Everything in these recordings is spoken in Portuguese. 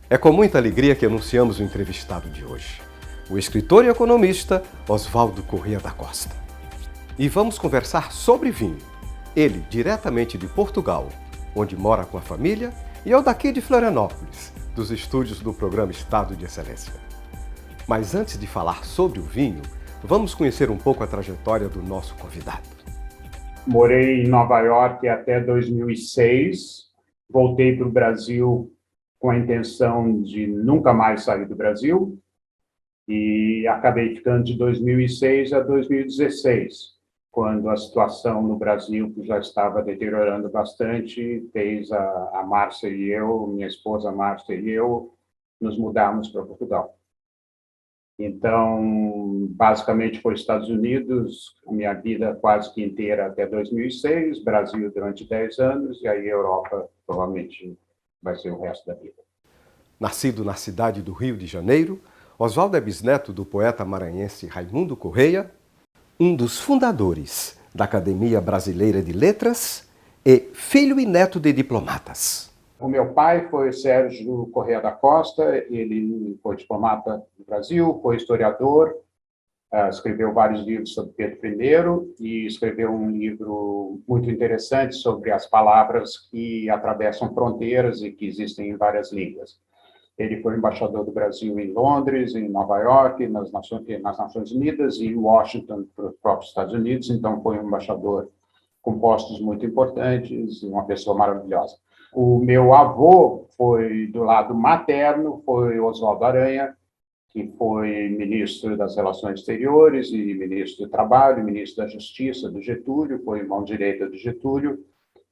É com muita alegria que anunciamos o entrevistado de hoje, o escritor e economista Oswaldo Corrêa da Costa. E vamos conversar sobre vinho. Ele, diretamente de Portugal, onde mora com a família, e eu daqui de Florianópolis, dos estúdios do programa Estado de Excelência. Mas antes de falar sobre o vinho, vamos conhecer um pouco a trajetória do nosso convidado. Morei em Nova York até 2006, voltei para o Brasil com a intenção de nunca mais sair do Brasil e acabei ficando de 2006 a 2016, quando a situação no Brasil já estava deteriorando bastante, fez a Márcia e eu, minha esposa Márcia e eu, nos mudarmos para Portugal. Então, basicamente foi Estados Unidos, a minha vida quase que inteira até 2006, Brasil durante 10 anos, e aí Europa provavelmente vai ser o resto da vida. Nascido na cidade do Rio de Janeiro, Oswaldo é bisneto do poeta maranhense Raimundo Corrêa, um dos fundadores da Academia Brasileira de Letras e filho e neto de diplomatas. O meu pai foi Sérgio Corrêa da Costa, ele foi diplomata no Brasil, foi historiador, escreveu vários livros sobre Pedro I e escreveu um livro muito interessante sobre as palavras que atravessam fronteiras e que existem em várias línguas. Ele foi embaixador do Brasil em Londres, em Nova York, nas Nações Unidas e em Washington, para os próprios Estados Unidos, então foi um embaixador com postos muito importantes e uma pessoa maravilhosa. O meu avô foi, do lado materno, foi Oswaldo Aranha, que foi ministro das Relações Exteriores e ministro do Trabalho, ministro da Justiça do Getúlio, foi mão direita do Getúlio,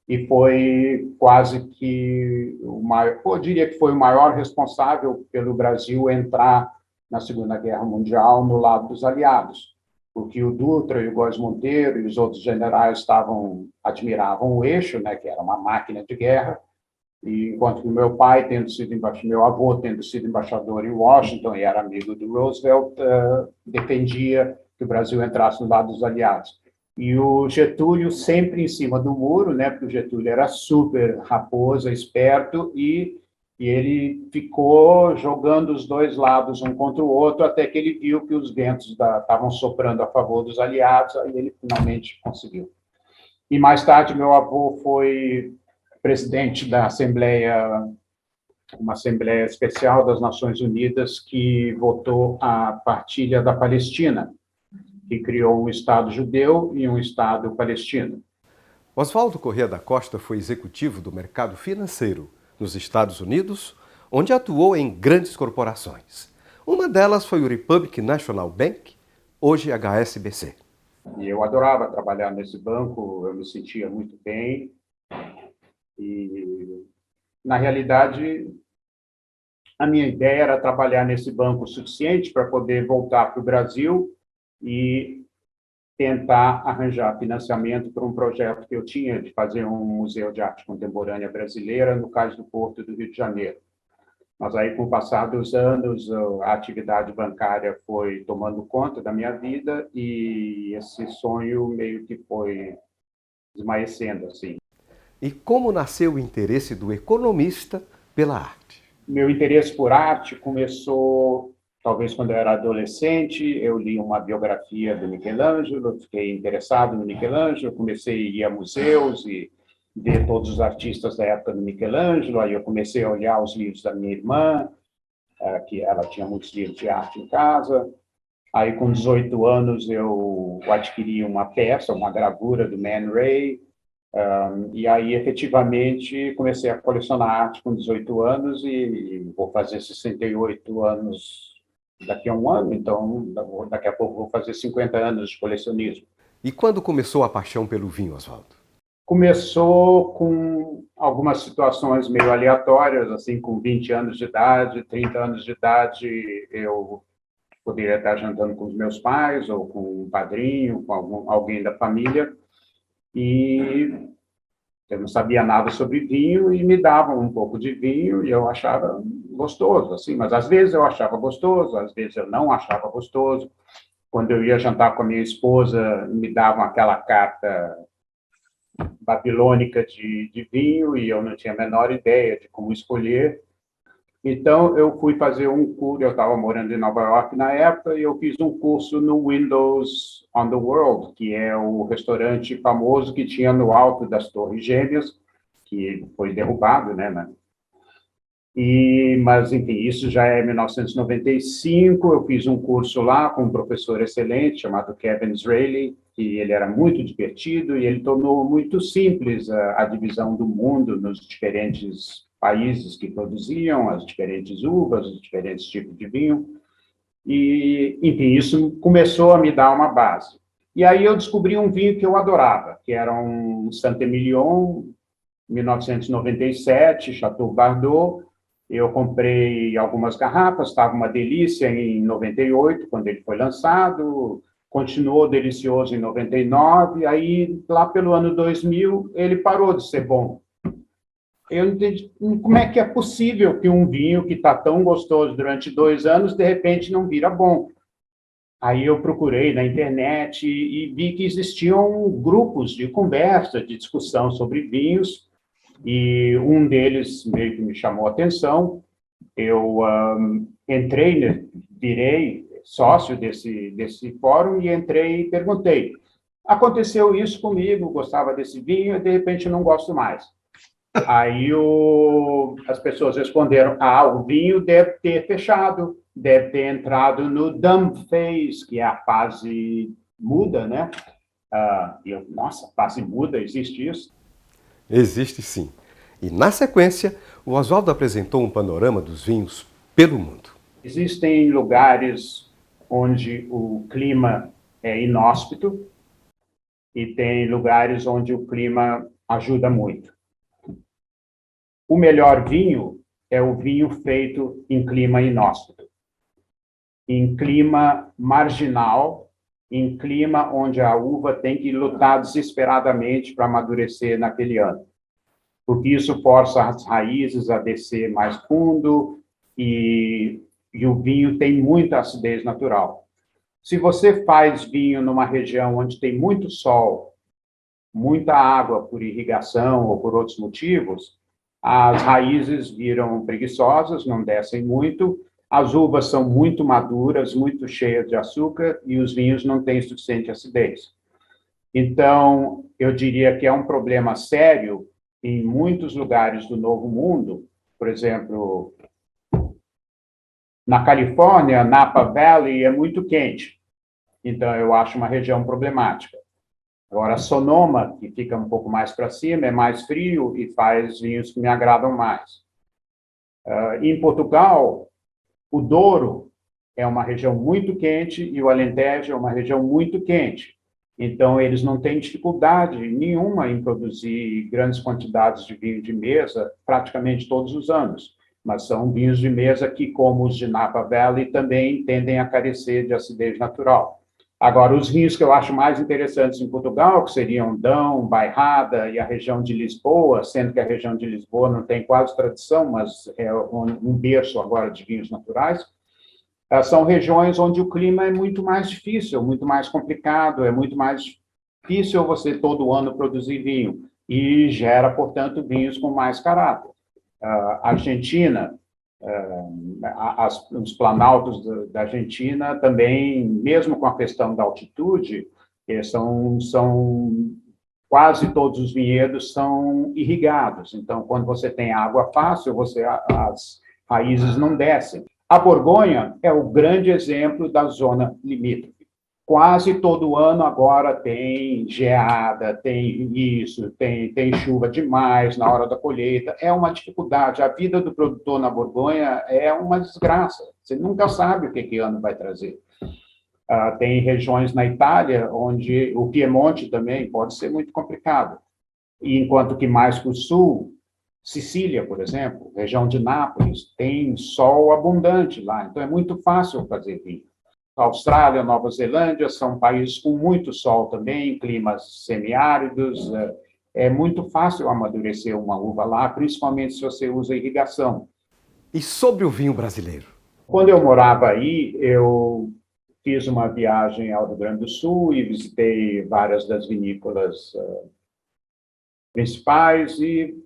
e foi quase que o maior, eu diria que foi o maior responsável pelo Brasil entrar na Segunda Guerra Mundial no lado dos aliados, porque o Dutra e o Góes Monteiro e os outros generais admiravam o Eixo, né, que era uma máquina de guerra, e enquanto que meu avô tendo sido embaixador em Washington e era amigo do Roosevelt, defendia que o Brasil entrasse no lado dos aliados. E o Getúlio sempre em cima do muro, né, porque o Getúlio era super raposa, esperto, e ele ficou jogando os dois lados um contra o outro, até que ele viu que os ventos estavam soprando a favor dos aliados, aí ele finalmente conseguiu. E mais tarde, meu avô foi presidente da uma Assembleia Especial das Nações Unidas que votou a partilha da Palestina, que criou um Estado judeu e um Estado palestino. Oswaldo Corrêa da Costa foi executivo do mercado financeiro nos Estados Unidos, onde atuou em grandes corporações. Uma delas foi o Republic National Bank, hoje HSBC. E eu adorava trabalhar nesse banco, eu me sentia muito bem. E, na realidade, a minha ideia era trabalhar nesse banco o suficiente para poder voltar para o Brasil e tentar arranjar financiamento para um projeto que eu tinha de fazer um museu de arte contemporânea brasileira no Cais do Porto do Rio de Janeiro. Mas aí, com o passar dos anos, a atividade bancária foi tomando conta da minha vida e esse sonho meio que foi esmaecendo, assim. E como nasceu o interesse do economista pela arte? Meu interesse por arte começou, talvez, quando eu era adolescente. Eu li uma biografia do Michelangelo, fiquei interessado no Michelangelo, comecei a ir a museus e ver todos os artistas da época do Michelangelo. Aí eu comecei a olhar os livros da minha irmã, que ela tinha muitos livros de arte em casa. Aí, com 18 anos, eu adquiri uma peça, uma gravura do Man Ray, e aí, efetivamente, comecei a colecionar arte com 18 anos e vou fazer 68 anos daqui a um ano, então daqui a pouco vou fazer 50 anos de colecionismo. E quando começou a paixão pelo vinho, Oswaldo? Começou com algumas situações meio aleatórias, assim, com 20 anos de idade, 30 anos de idade, eu poderia estar jantando com os meus pais ou com um padrinho, com alguém da família, e eu não sabia nada sobre vinho e me davam um pouco de vinho e eu achava gostoso, assim, mas às vezes eu achava gostoso, às vezes eu não achava gostoso. Quando eu ia jantar com a minha esposa, me davam aquela carta babilônica de vinho e eu não tinha a menor ideia de como escolher. Então, eu fui fazer um curso, eu estava morando em Nova York na época, e eu fiz um curso no Windows on the World, que é o restaurante famoso que tinha no alto das Torres Gêmeas, que foi derrubado, né? Mas, enfim, isso já é 1995, eu fiz um curso lá com um professor excelente chamado Kevin Israeli, que ele era muito divertido e ele tornou muito simples a divisão do mundo nos diferentes países que produziam, as diferentes uvas, os diferentes tipos de vinho. E, enfim, isso começou a me dar uma base. E aí eu descobri um vinho que eu adorava, que era um Saint-Emilion, 1997, Chateau Bardot. Eu comprei algumas garrafas, estava uma delícia em 98, quando ele foi lançado, continuou delicioso em 99, aí lá pelo ano 2000 ele parou de ser bom. Eu não entendi como é que é possível que um vinho que está tão gostoso durante 2 anos, de repente não vira bom. Aí eu procurei na internet e vi que existiam grupos de conversa, de discussão sobre vinhos, e um deles meio que me chamou a atenção. Eu entrei, virei sócio desse fórum e entrei e perguntei: aconteceu isso comigo, gostava desse vinho e de repente não gosto mais. Aí as pessoas responderam: o vinho deve ter fechado, deve ter entrado no dump phase, que é a fase muda, né? Nossa, fase muda, existe isso? Existe sim. E, na sequência, o Oswaldo apresentou um panorama dos vinhos pelo mundo. Existem lugares onde o clima é inóspito e tem lugares onde o clima ajuda muito. O melhor vinho é o vinho feito em clima inóspito, em clima marginal, em clima onde a uva tem que lutar desesperadamente para amadurecer naquele ano. Porque isso força as raízes a descer mais fundo e o vinho tem muita acidez natural. Se você faz vinho numa região onde tem muito sol, muita água por irrigação ou por outros motivos, as raízes viram preguiçosas, não descem muito, as uvas são muito maduras, muito cheias de açúcar e os vinhos não têm suficiente acidez. Então, eu diria que é um problema sério em muitos lugares do Novo Mundo, por exemplo, na Califórnia, Napa Valley é muito quente, então eu acho uma região problemática. Agora, Sonoma, que fica um pouco mais para cima, é mais frio e faz vinhos que me agradam mais. Em Portugal, o Douro é uma região muito quente e o Alentejo é uma região muito quente. Então, eles não têm dificuldade nenhuma em produzir grandes quantidades de vinho de mesa praticamente todos os anos. Mas são vinhos de mesa que, como os de Napa Valley, também tendem a carecer de acidez natural. Agora, os vinhos que eu acho mais interessantes em Portugal, que seriam Dão, Bairrada e a região de Lisboa, sendo que a região de Lisboa não tem quase tradição, mas é um berço agora de vinhos naturais, são regiões onde o clima é muito mais difícil, muito mais complicado, é muito mais difícil você todo ano produzir vinho e gera, portanto, vinhos com mais caráter. Argentina, os planaltos da Argentina também, mesmo com a questão da altitude, são quase todos os vinhedos são irrigados. Então, quando você tem água fácil, as raízes não descem. A Borgonha é o grande exemplo da zona limítrofe. Quase todo ano agora tem geada, tem isso, tem chuva demais na hora da colheita. É uma dificuldade. A vida do produtor na Borgonha é uma desgraça. Você nunca sabe o que ano vai trazer. Tem regiões na Itália onde o Piemonte também pode ser muito complicado. E enquanto que mais para o sul, Sicília, por exemplo, região de Nápoles, tem sol abundante lá. Então é muito fácil fazer vinho. Austrália, Nova Zelândia são países com muito sol também, climas semiáridos. É muito fácil amadurecer uma uva lá, principalmente se você usa irrigação. E sobre o vinho brasileiro? Quando eu morava aí, eu fiz uma viagem ao Rio Grande do Sul e visitei várias das vinícolas principais e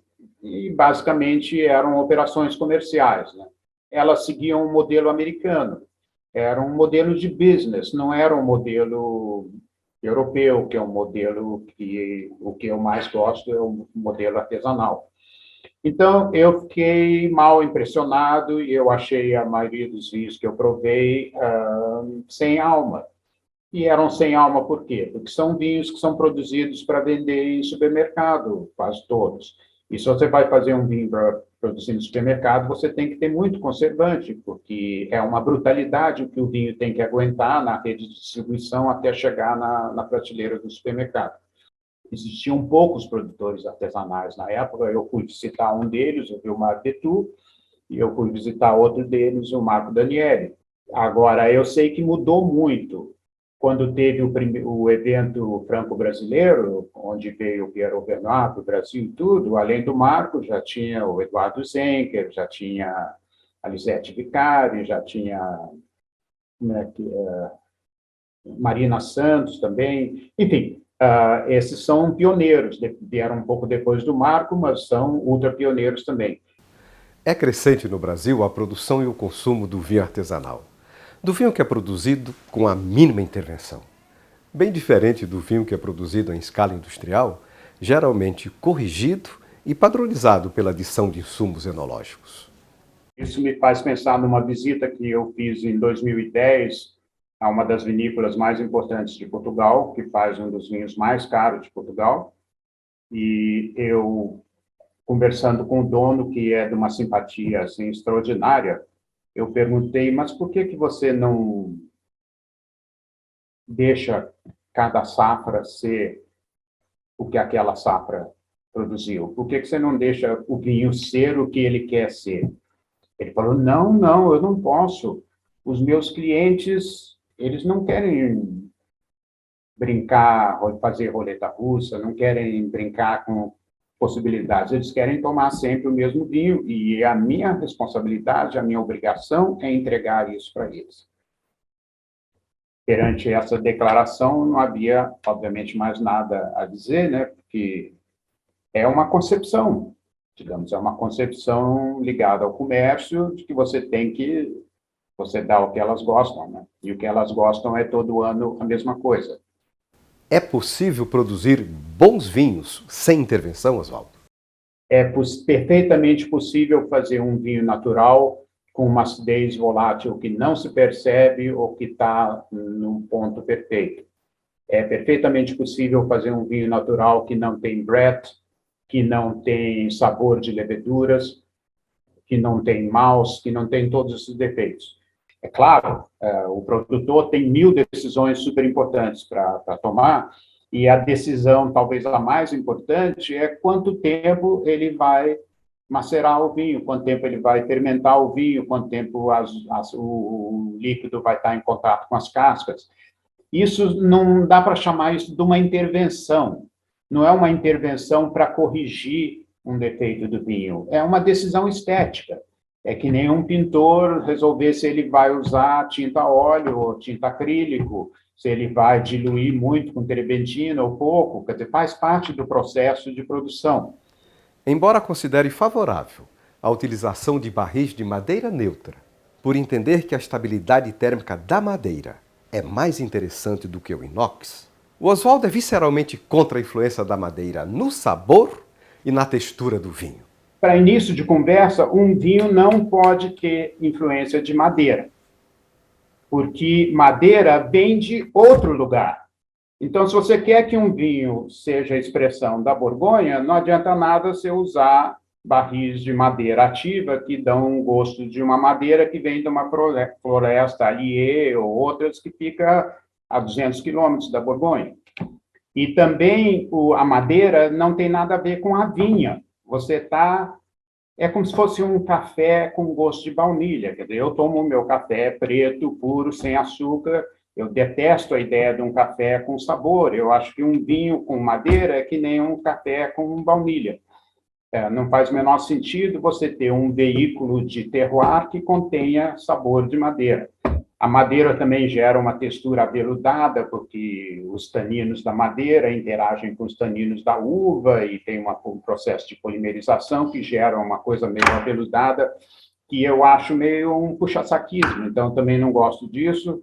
basicamente eram operações comerciais, né? elas seguiam um modelo americano. Era um modelo de business, não era um modelo europeu, que é um modelo que o que eu mais gosto é o modelo artesanal. Então, eu fiquei mal impressionado e eu achei a maioria dos vinhos que eu provei sem alma. E eram sem alma por quê? Porque são vinhos que são produzidos para vender em supermercado, quase todos. E se você vai fazer um vinho para produzir no supermercado, você tem que ter muito conservante, porque é uma brutalidade o que o vinho tem que aguentar na rede de distribuição até chegar na prateleira do supermercado. Existiam poucos produtores artesanais na época, eu fui visitar um deles, o Vilmar Petu, e eu fui visitar outro deles, o Marco Daniele. Agora, eu sei que mudou muito quando teve o evento franco-brasileiro, onde veio o Pierre Auvergnat para o Brasil e tudo, além do Marco, já tinha o Eduardo Zenker, já tinha a Lisete Vicari, já tinha né, Marina Santos também, enfim, esses são pioneiros, vieram um pouco depois do Marco, mas são ultra pioneiros também. É crescente no Brasil a produção e o consumo do vinho artesanal, do vinho que é produzido com a mínima intervenção. Bem diferente do vinho que é produzido em escala industrial, geralmente corrigido e padronizado pela adição de insumos enológicos. Isso me faz pensar numa visita que eu fiz em 2010 a uma das vinícolas mais importantes de Portugal, que faz um dos vinhos mais caros de Portugal, e eu, conversando com o dono, que é de uma simpatia assim, extraordinária, eu perguntei, mas por que você não deixa cada safra ser o que aquela safra produziu? Por que você não deixa o vinho ser o que ele quer ser? Ele falou, não, eu não posso. Os meus clientes, eles não querem brincar, fazer roleta russa, não querem brincar com possibilidades, eles querem tomar sempre o mesmo vinho e a minha responsabilidade, a minha obrigação é entregar isso para eles. Perante essa declaração, não havia, obviamente, mais nada a dizer, né? Porque é uma concepção, digamos, é uma concepção ligada ao comércio, de que você tem que, você dá o que elas gostam, né? E o que elas gostam é todo ano a mesma coisa. É possível produzir bons vinhos sem intervenção, Oswaldo? É perfeitamente possível fazer um vinho natural com uma acidez volátil que não se percebe ou que está num ponto perfeito. É perfeitamente possível fazer um vinho natural que não tem breath, que não tem sabor de leveduras, que não tem mouse, que não tem todos esses defeitos. É claro, o produtor tem 1000 decisões super importantes para tomar, e a decisão, talvez a mais importante, é quanto tempo ele vai macerar o vinho, quanto tempo ele vai fermentar o vinho, quanto tempo o líquido vai estar em contato com as cascas. Isso não dá para chamar isso de uma intervenção. Não é uma intervenção para corrigir um defeito do vinho, é uma decisão estética. É que nem um pintor resolver se ele vai usar tinta a óleo ou tinta acrílico, se ele vai diluir muito com terebentina ou pouco, quer dizer, faz parte do processo de produção. Embora considere favorável a utilização de barris de madeira neutra, por entender que a estabilidade térmica da madeira é mais interessante do que o inox, o Oswaldo é visceralmente contra a influência da madeira no sabor e na textura do vinho. Para início de conversa, um vinho não pode ter influência de madeira, porque madeira vem de outro lugar. Então, se você quer que um vinho seja a expressão da Borgonha, não adianta nada você usar barris de madeira ativa que dão um gosto de uma madeira que vem de uma floresta allié ou outras que fica a 200 quilômetros da Borgonha. E também a madeira não tem nada a ver com a vinha. É como se fosse um café com gosto de baunilha. Quer dizer, eu tomo o meu café preto, puro, sem açúcar. Eu detesto a ideia de um café com sabor. Eu acho que um vinho com madeira é que nem um café com baunilha. Não faz o menor sentido você ter um veículo de terroir que contenha sabor de madeira. A madeira também gera uma textura aveludada, porque os taninos da madeira interagem com os taninos da uva e tem um processo de polimerização que gera uma coisa meio aveludada. que eu acho meio um puxa-saquismo, então também não gosto disso.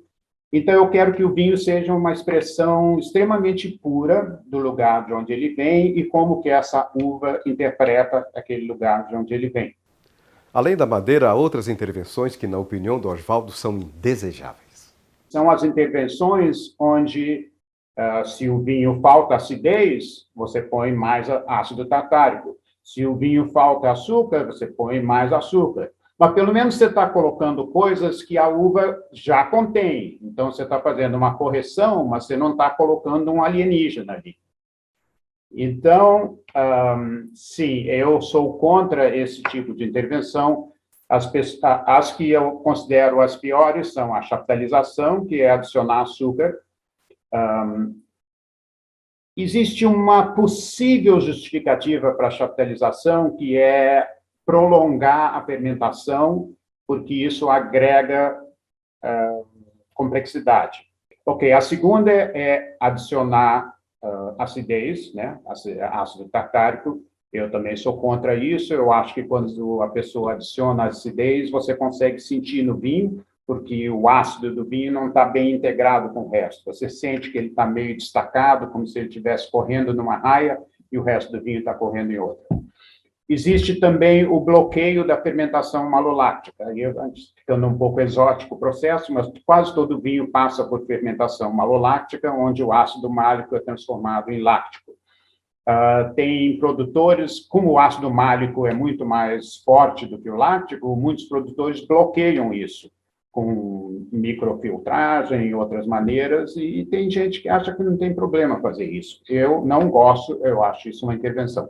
Então eu quero que o vinho seja uma expressão extremamente pura do lugar de onde ele vem e como que essa uva interpreta aquele lugar de onde ele vem. Além da madeira, há outras intervenções que, na opinião do Osvaldo, são indesejáveis. São as intervenções onde, se o vinho falta acidez, você põe mais ácido tartárico. Se o vinho falta açúcar, você põe mais açúcar. Mas pelo menos você está colocando coisas que a uva já contém. Então você está fazendo uma correção, mas você não está colocando um alienígena ali. Então, sim, eu sou contra esse tipo de intervenção. As que eu considero as piores são a chaptalização, que é adicionar açúcar. Existe uma possível justificativa para a chaptalização, que é prolongar a fermentação, porque isso agrega complexidade. Ok, a segunda é adicionar acidez, né, ácido tartárico. Eu também sou contra isso. Eu acho que quando a pessoa adiciona acidez, você consegue sentir no vinho, porque o ácido do vinho não está bem integrado com o resto. Você sente que ele está meio destacado, como se ele estivesse correndo numa raia e o resto do vinho está correndo em outra. Existe também o bloqueio da fermentação maloláctica. Aí, ficando um pouco exótico o processo, mas quase todo vinho passa por fermentação maloláctica, onde o ácido málico é transformado em láctico. Tem produtores, como o ácido málico é muito mais forte do que o láctico, muitos produtores bloqueiam isso com microfiltragem e outras maneiras, e tem gente que acha que não tem problema fazer isso. Eu não gosto, eu acho isso uma intervenção.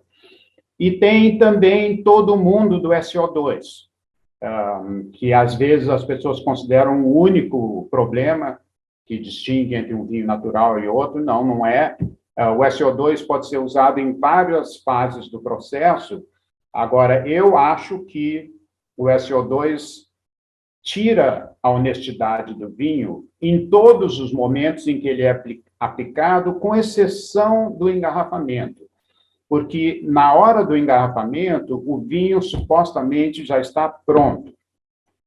E tem também todo o mundo do SO2, que às vezes as pessoas consideram o único problema que distingue entre um vinho natural e outro. Não, não é. O SO2 pode ser usado em várias fases do processo. Agora, eu acho que o SO2 tira a honestidade do vinho em todos os momentos em que ele é aplicado, com exceção do engarrafamento. Porque na hora do engarrafamento, o vinho supostamente já está pronto.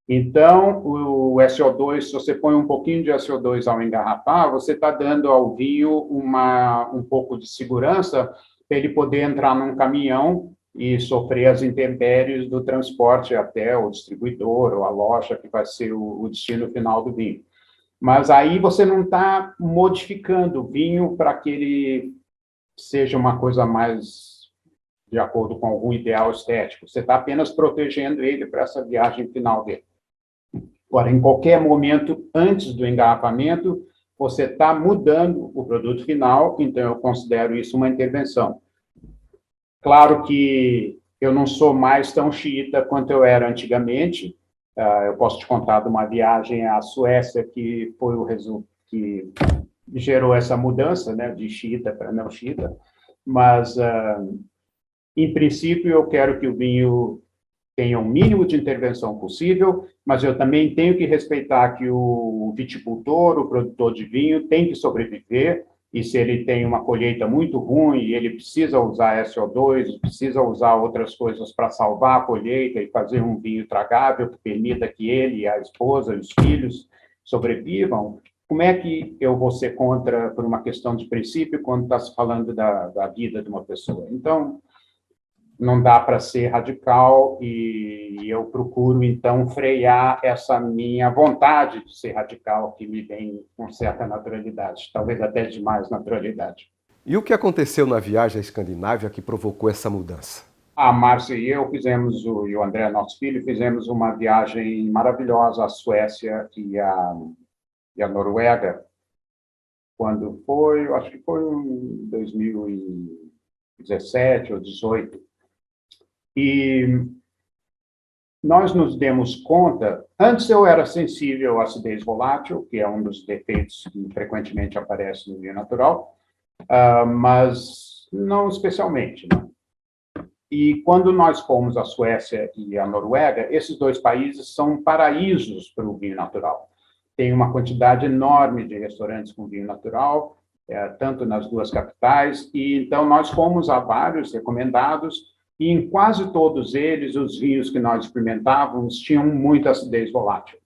Então, o SO2, se você põe um pouquinho de SO2 ao engarrafar, você está dando ao vinho um pouco de segurança para ele poder entrar num caminhão e sofrer as intempéries do transporte até o distribuidor ou a loja, que vai ser o destino final do vinho. Mas aí você não está modificando o vinho para que ele seja uma coisa mais de acordo com algum ideal estético. Você está apenas protegendo ele para essa viagem final dele. Agora, em qualquer momento antes do engarrafamento, você está mudando o produto final, então eu considero isso uma intervenção. Claro que eu não sou mais tão xiita quanto eu era antigamente. Eu posso te contar de uma viagem à Suécia que foi o resultado que gerou essa mudança, né, de xiita para não xiita, mas, em princípio, eu quero que o vinho tenha o mínimo de intervenção possível, mas eu também tenho que respeitar que o viticultor, o produtor de vinho, tem que sobreviver, e se ele tem uma colheita muito ruim e ele precisa usar SO2, precisa usar outras coisas para salvar a colheita e fazer um vinho tragável que permita que ele, a esposa e os filhos sobrevivam, como é que eu vou ser contra por uma questão de princípio quando está se falando da vida de uma pessoa? Então, não dá para ser radical e eu procuro, então, frear essa minha vontade de ser radical, que me vem com certa naturalidade, talvez até demais naturalidade. E o que aconteceu na viagem à Escandinávia que provocou essa mudança? A Márcia e eu e o André, nosso filho, fizemos uma viagem maravilhosa à Suécia e a Noruega, quando foi, eu acho que foi em 2017 ou 2018. E nós nos demos conta, antes eu era sensível à acidez volátil, que é um dos defeitos que frequentemente aparece no vinho natural, mas não especialmente, não. E quando nós fomos à Suécia e à Noruega, esses dois países são paraísos para o vinho natural. Tem uma quantidade enorme de restaurantes com vinho natural, tanto nas duas capitais, e então nós fomos a vários recomendados, e em quase todos eles, os vinhos que nós experimentávamos tinham muita acidez volátil.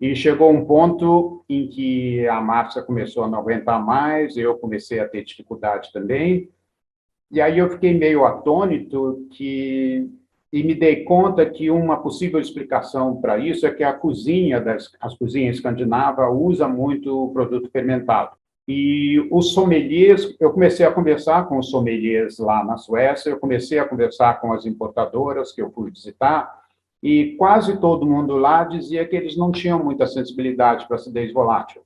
E chegou um ponto em que a Márcia começou a não aguentar mais, eu comecei a ter dificuldade também, e aí eu fiquei meio atônito e me dei conta que uma possível explicação para isso é que a cozinha, as cozinhas escandinavas, usa muito o produto fermentado. E os sommeliers, eu comecei a conversar com os sommeliers lá na Suécia, eu comecei a conversar com as importadoras que eu fui visitar, e quase todo mundo lá dizia que eles não tinham muita sensibilidade para acidez volátil.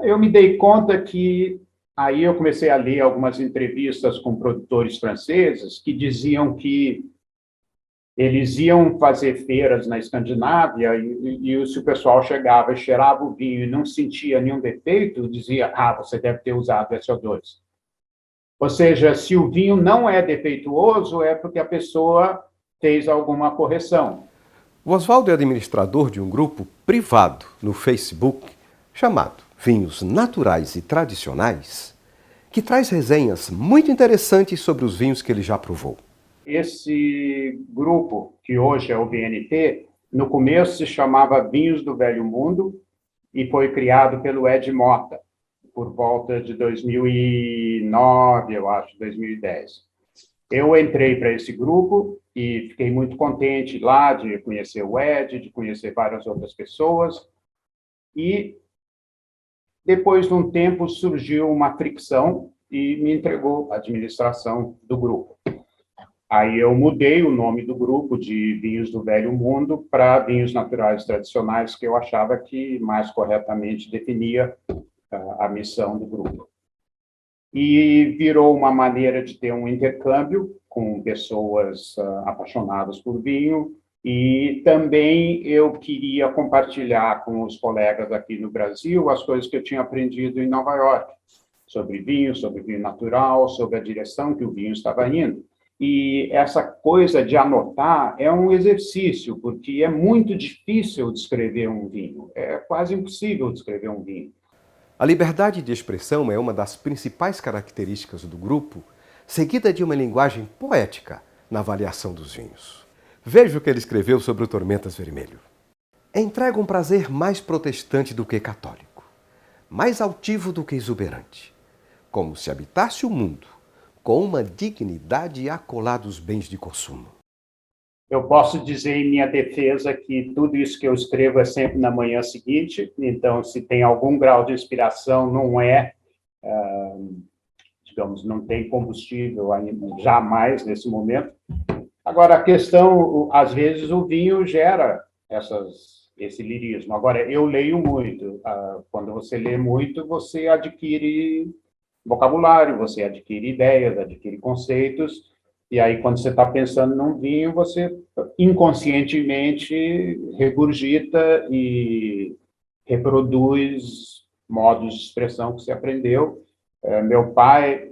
Eu me dei conta que aí eu comecei a ler algumas entrevistas com produtores franceses que diziam que eles iam fazer feiras na Escandinávia e se o pessoal chegava e cheirava o vinho e não sentia nenhum defeito, dizia, você deve ter usado SO2. Ou seja, se o vinho não é defeituoso, é porque a pessoa fez alguma correção. O Oswaldo é administrador de um grupo privado no Facebook chamado Vinhos Naturais e Tradicionais, que traz resenhas muito interessantes sobre os vinhos que ele já provou. Esse grupo, que hoje é o VNT, no começo se chamava Vinhos do Velho Mundo e foi criado pelo Ed Mota, por volta de 2009, eu acho, 2010. Eu entrei para esse grupo e fiquei muito contente lá de conhecer o Ed, de conhecer várias outras pessoas. E depois de um tempo surgiu uma fricção e me entregou a administração do grupo. Aí eu mudei o nome do grupo de Vinhos do Velho Mundo para Vinhos Naturais Tradicionais, que eu achava que mais corretamente definia a missão do grupo. E virou uma maneira de ter um intercâmbio com pessoas apaixonadas por vinho, e também eu queria compartilhar com os colegas aqui no Brasil as coisas que eu tinha aprendido em Nova York, sobre vinho natural, sobre a direção que o vinho estava indo. E essa coisa de anotar é um exercício, porque é muito difícil descrever um vinho, é quase impossível descrever um vinho. A liberdade de expressão é uma das principais características do grupo, seguida de uma linguagem poética na avaliação dos vinhos. Veja o que ele escreveu sobre o Tormentas Vermelho. Entrega um prazer mais protestante do que católico, mais altivo do que exuberante, como se habitasse o mundo, com uma dignidade acolada aos bens de consumo. Eu posso dizer em minha defesa que tudo isso que eu escrevo é sempre na manhã seguinte, então se tem algum grau de inspiração, não é, digamos, não tem combustível jamais nesse momento. Agora, a questão, às vezes o vinho gera esse lirismo. Agora, eu leio muito. Quando você lê muito, você adquire vocabulário, você adquire ideias, adquire conceitos, e aí quando você está pensando num vinho, você inconscientemente regurgita e reproduz modos de expressão que você aprendeu. Meu pai,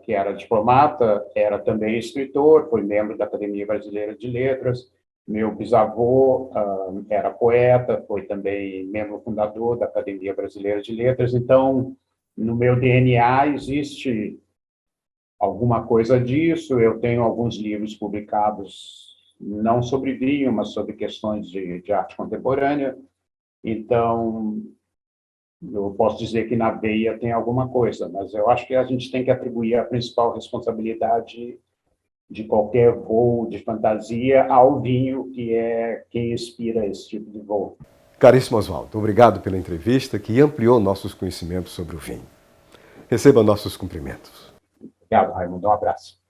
que era diplomata, era também escritor, foi membro da Academia Brasileira de Letras. Meu bisavô era poeta, foi também membro fundador da Academia Brasileira de Letras. Então, no meu DNA existe alguma coisa disso. Eu tenho alguns livros publicados, não sobre vinho, mas sobre questões de arte contemporânea. Então, eu posso dizer que na veia tem alguma coisa, mas eu acho que a gente tem que atribuir a principal responsabilidade de qualquer voo de fantasia ao vinho, que é quem inspira esse tipo de voo. Caríssimo Oswaldo, obrigado pela entrevista que ampliou nossos conhecimentos sobre o vinho. Receba nossos cumprimentos. Obrigado, Raimundo. Um abraço.